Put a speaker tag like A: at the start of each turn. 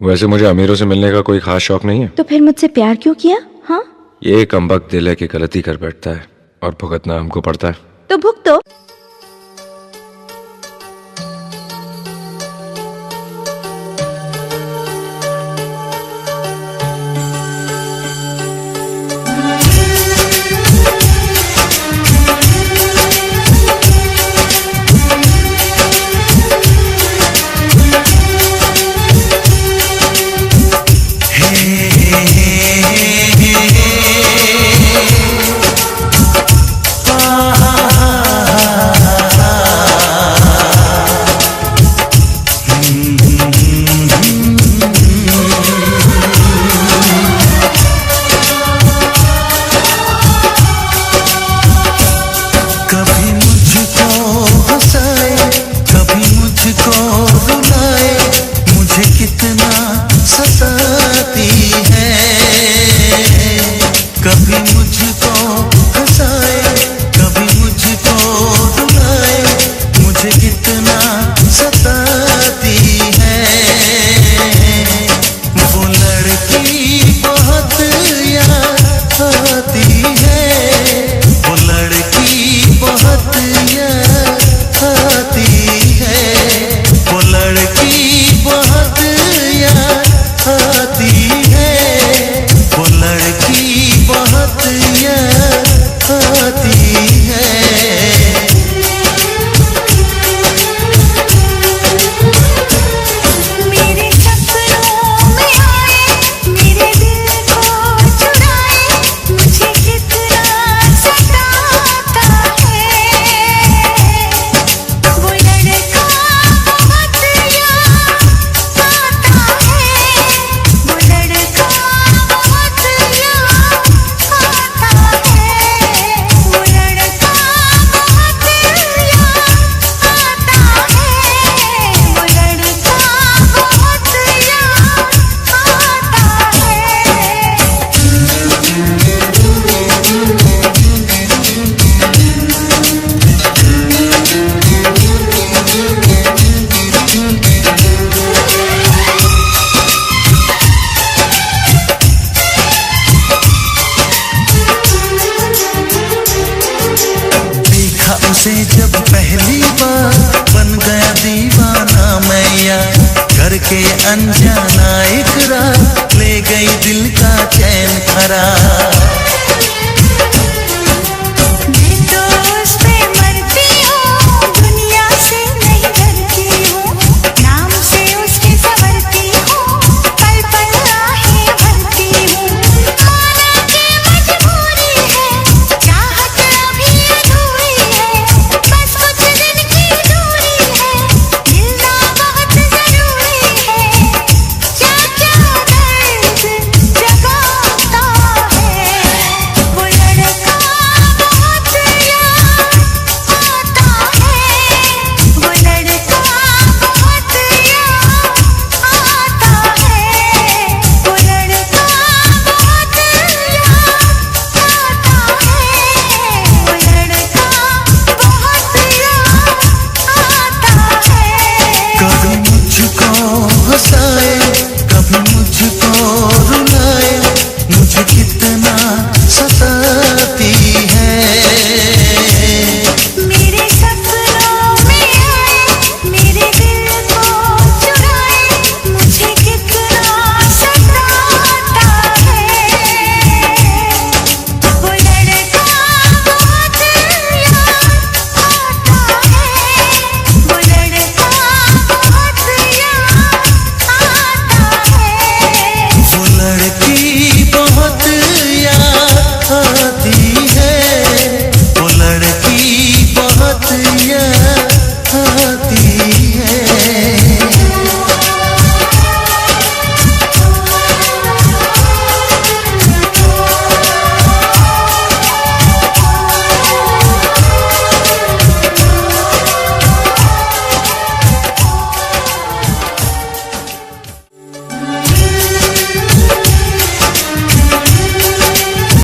A: वैसे मुझे अमीरों से मिलने का कोई खास शौक नहीं है।
B: तो फिर मुझसे प्यार क्यों किया? हाँ,
A: ये कमबख्त दिल है कि गलती कर बैठता है और भुगतना हमको पड़ता है।
B: तो भुगतो।
C: कभी मुझको हंसाए, कभी मुझको रुलाए, मुझे कितना सताती है। कभी मुझको हंसाए, कभी मुझको रुलाए, मुझे कितना सताती है। वो लड़की बहुत याद आती है, वो लड़की बहुत याद आती है, वो लड़की बहुत याद आती है, वो लड़की बहुत याद आती है।
D: मेरे सपनों में आए, मेरे दिल को चुराए, मुझे कितना सताता है। वो लड़का बहुत याद आता है, वो लड़का बहुत याद आता है, वो लड़का बहुत याद आता है, वो लड़का बहुत
C: देखा उसे जब पहली बार, बन गया दीवाना मैं यार। करके अनजाना इकरार, ले गई दिल का चैन करार।